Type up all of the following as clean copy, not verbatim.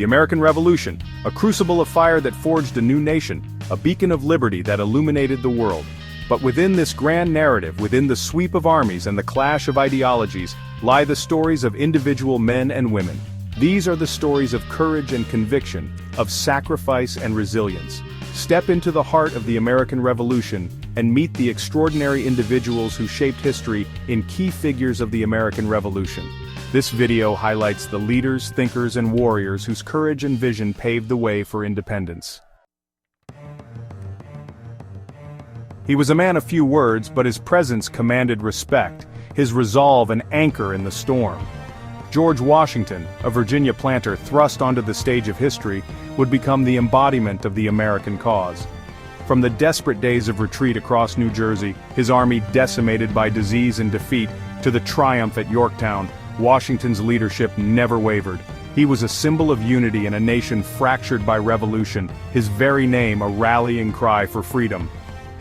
The American Revolution, a crucible of fire that forged a new nation, a beacon of liberty that illuminated the world. But within this grand narrative, within the sweep of armies and the clash of ideologies, lie the stories of individual men and women. These are the stories of courage and conviction, of sacrifice and resilience. Step into the heart of the American Revolution and meet the extraordinary individuals who shaped history in key figures of the American Revolution. This video highlights the leaders, thinkers, and warriors whose courage and vision paved the way for independence. He was a man of few words, but his presence commanded respect, his resolve an anchor in the storm. George Washington, a Virginia planter thrust onto the stage of history, would become the embodiment of the American cause. From the desperate days of retreat across New Jersey, his army decimated by disease and defeat, to the triumph at Yorktown, Washington's leadership never wavered. He was a symbol of unity in a nation fractured by revolution, his very name a rallying cry for freedom.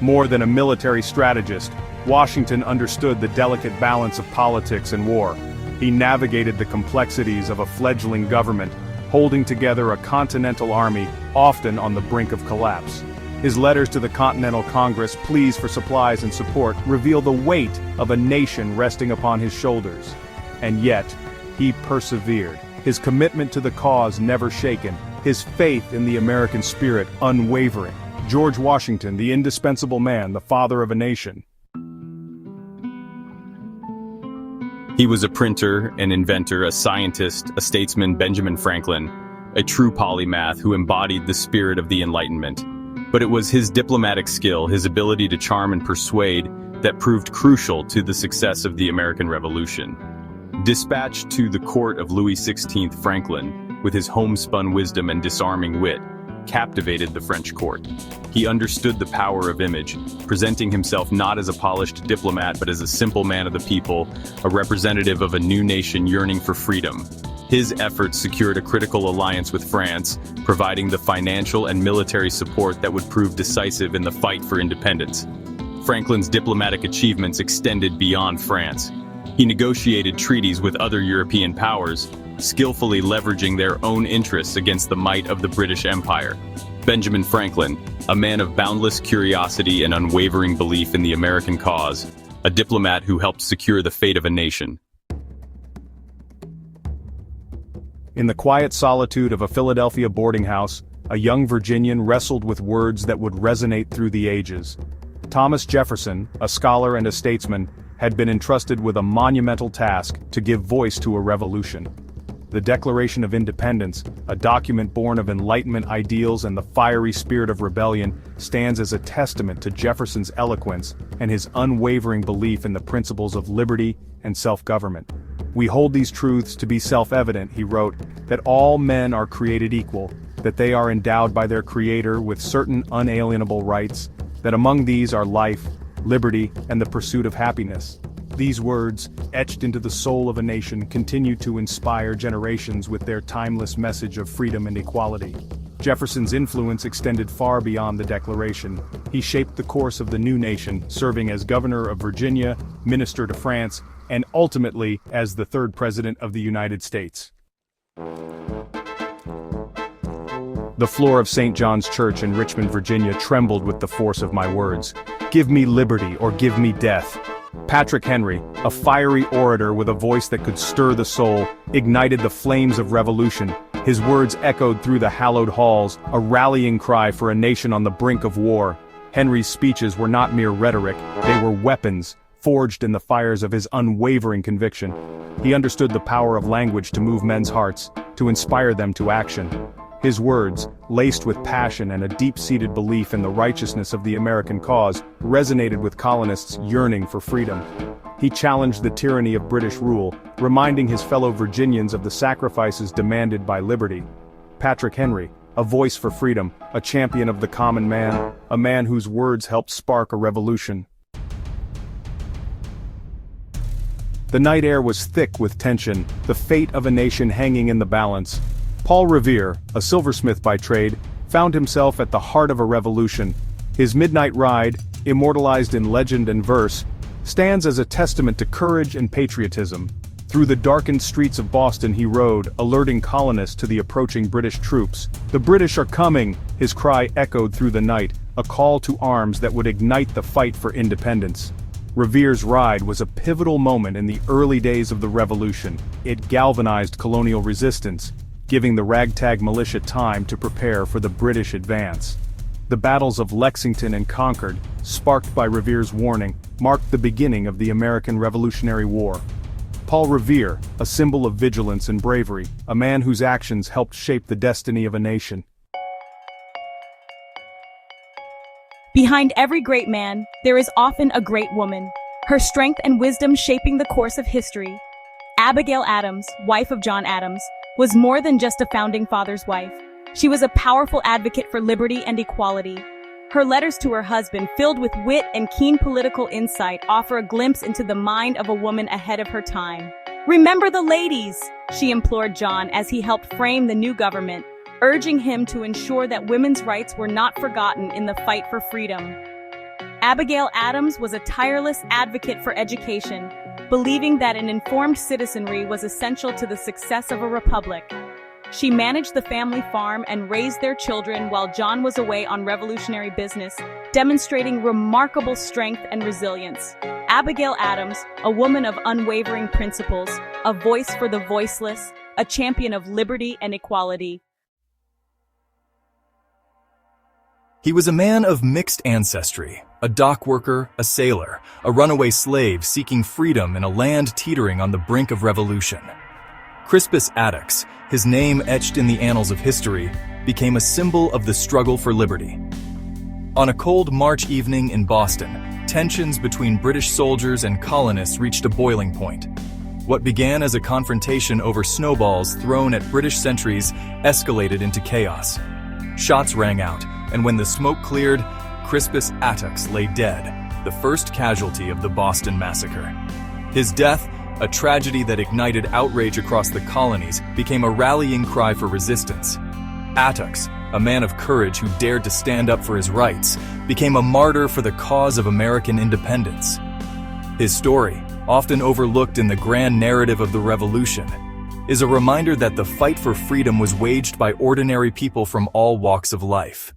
More than a military strategist, Washington understood the delicate balance of politics and war. He navigated the complexities of a fledgling government, holding together a continental army, often on the brink of collapse. His letters to the Continental Congress, pleas for supplies and support, reveal the weight of a nation resting upon his shoulders. And yet, he persevered, his commitment to the cause never shaken, his faith in the American spirit unwavering. George Washington, the indispensable man, the father of a nation. He was a printer, an inventor, a scientist, a statesman, Benjamin Franklin, a true polymath who embodied the spirit of the Enlightenment. But it was his diplomatic skill, his ability to charm and persuade, that proved crucial to the success of the American Revolution. Dispatched to the court of Louis XVI, Franklin, with his homespun wisdom and disarming wit, captivated the French court. He understood the power of image, presenting himself not as a polished diplomat but as a simple man of the people, a representative of a new nation yearning for freedom. His efforts secured a critical alliance with France, providing the financial and military support that would prove decisive in the fight for independence. Franklin's diplomatic achievements extended beyond France. He negotiated treaties with other European powers, skillfully leveraging their own interests against the might of the British Empire. Benjamin Franklin, a man of boundless curiosity and unwavering belief in the American cause, a diplomat who helped secure the fate of a nation. In the quiet solitude of a Philadelphia boarding house, a young Virginian wrestled with words that would resonate through the ages. Thomas Jefferson, a scholar and a statesman, had been entrusted with a monumental task to give voice to a revolution. The Declaration of Independence, a document born of Enlightenment ideals and the fiery spirit of rebellion, stands as a testament to Jefferson's eloquence and his unwavering belief in the principles of liberty and self-government. "We hold these truths to be self-evident," he wrote, "that all men are created equal, that they are endowed by their Creator with certain unalienable rights, that among these are life, liberty, and the pursuit of happiness." These words, etched into the soul of a nation, continue to inspire generations with their timeless message of freedom and equality. Jefferson's influence extended far beyond the Declaration. He shaped the course of the new nation, serving as governor of Virginia, minister to France, and ultimately as the third president of the United States. The floor of St. John's Church in Richmond, Virginia trembled with the force of my words. "Give me liberty or give me death." Patrick Henry, a fiery orator with a voice that could stir the soul, ignited the flames of revolution. His words echoed through the hallowed halls, a rallying cry for a nation on the brink of war. Henry's speeches were not mere rhetoric, they were weapons, forged in the fires of his unwavering conviction. He understood the power of language to move men's hearts, to inspire them to action. His words, laced with passion and a deep-seated belief in the righteousness of the American cause, resonated with colonists yearning for freedom. He challenged the tyranny of British rule, reminding his fellow Virginians of the sacrifices demanded by liberty. Patrick Henry, a voice for freedom, a champion of the common man, a man whose words helped spark a revolution. The night air was thick with tension, the fate of a nation hanging in the balance. Paul Revere, a silversmith by trade, found himself at the heart of a revolution. His midnight ride, immortalized in legend and verse, stands as a testament to courage and patriotism. Through the darkened streets of Boston he rode, alerting colonists to the approaching British troops. "The British are coming!" his cry echoed through the night, a call to arms that would ignite the fight for independence. Revere's ride was a pivotal moment in the early days of the Revolution. It galvanized colonial resistance, giving the ragtag militia time to prepare for the British advance. The battles of Lexington and Concord, sparked by Revere's warning, marked the beginning of the American Revolutionary War. Paul Revere, a symbol of vigilance and bravery, a man whose actions helped shape the destiny of a nation. Behind every great man, there is often a great woman, her strength and wisdom shaping the course of history. Abigail Adams, wife of John Adams, was more than just a founding father's wife. She was a powerful advocate for liberty and equality. Her letters to her husband, filled with wit and keen political insight, offer a glimpse into the mind of a woman ahead of her time. "Remember the ladies," she implored John as he helped frame the new government, urging him to ensure that women's rights were not forgotten in the fight for freedom. Abigail Adams was a tireless advocate for education, believing that an informed citizenry was essential to the success of a republic. She managed the family farm and raised their children while John was away on revolutionary business, demonstrating remarkable strength and resilience. Abigail Adams, a woman of unwavering principles, a voice for the voiceless, a champion of liberty and equality. He was a man of mixed ancestry, a dock worker, a sailor, a runaway slave seeking freedom in a land teetering on the brink of revolution. Crispus Attucks, his name etched in the annals of history, became a symbol of the struggle for liberty. On a cold March evening in Boston, tensions between British soldiers and colonists reached a boiling point. What began as a confrontation over snowballs thrown at British sentries escalated into chaos. Shots rang out, and when the smoke cleared, Crispus Attucks lay dead, the first casualty of the Boston Massacre. His death, a tragedy that ignited outrage across the colonies, became a rallying cry for resistance. Attucks, a man of courage who dared to stand up for his rights, became a martyr for the cause of American independence. His story, often overlooked in the grand narrative of the Revolution, is a reminder that the fight for freedom was waged by ordinary people from all walks of life.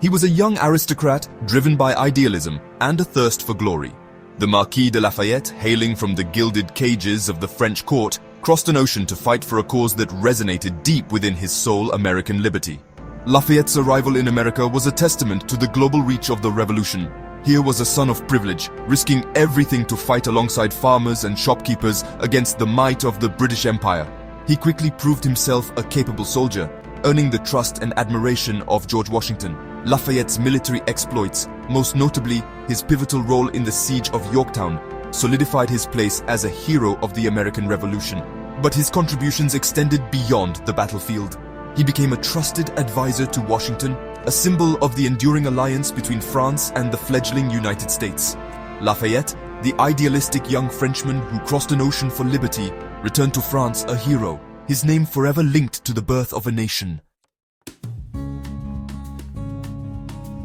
He was a young aristocrat driven by idealism and a thirst for glory. The Marquis de Lafayette, hailing from the gilded cages of the French court, crossed an ocean to fight for a cause that resonated deep within his soul: American liberty. Lafayette's arrival in America was a testament to the global reach of the revolution. Here was a son of privilege, risking everything to fight alongside farmers and shopkeepers against the might of the British Empire. He quickly proved himself a capable soldier, earning the trust and admiration of George Washington. Lafayette's military exploits, most notably his pivotal role in the siege of Yorktown, solidified his place as a hero of the American Revolution. But his contributions extended beyond the battlefield. He became a trusted advisor to Washington, a symbol of the enduring alliance between France and the fledgling United States. Lafayette, the idealistic young Frenchman who crossed an ocean for liberty, returned to France a hero, his name forever linked to the birth of a nation.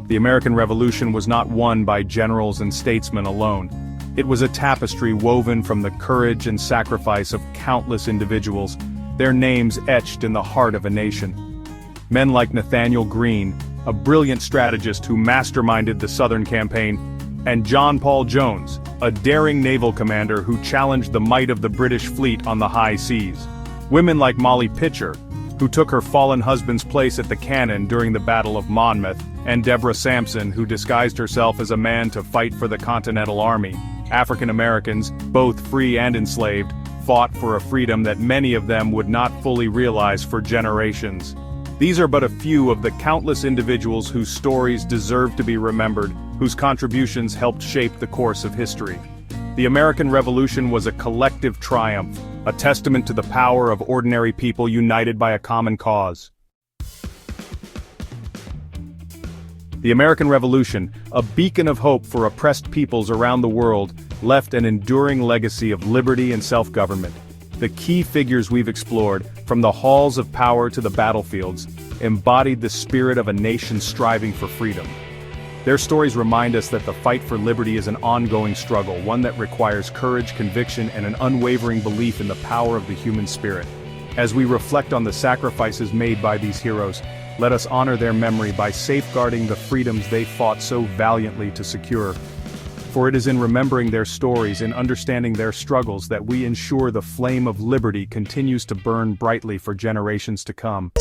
The American Revolution was not won by generals and statesmen alone. It was a tapestry woven from the courage and sacrifice of countless individuals, their names etched in the heart of a nation. Men like Nathaniel Greene, a brilliant strategist who masterminded the Southern Campaign, and John Paul Jones, a daring naval commander who challenged the might of the British fleet on the high seas. Women like Molly Pitcher, who took her fallen husband's place at the cannon during the Battle of Monmouth, and Deborah Sampson, who disguised herself as a man to fight for the Continental Army. African Americans, both free and enslaved, fought for a freedom that many of them would not fully realize for generations. These are but a few of the countless individuals whose stories deserve to be remembered, whose contributions helped shape the course of history. The American Revolution was a collective triumph, a testament to the power of ordinary people united by a common cause. The American Revolution, a beacon of hope for oppressed peoples around the world, left an enduring legacy of liberty and self-government. The key figures we've explored, from the halls of power to the battlefields, embodied the spirit of a nation striving for freedom. Their stories remind us that the fight for liberty is an ongoing struggle, one that requires courage, conviction, and an unwavering belief in the power of the human spirit. As we reflect on the sacrifices made by these heroes, let us honor their memory by safeguarding the freedoms they fought so valiantly to secure. For it is in remembering their stories and understanding their struggles that we ensure the flame of liberty continues to burn brightly for generations to come.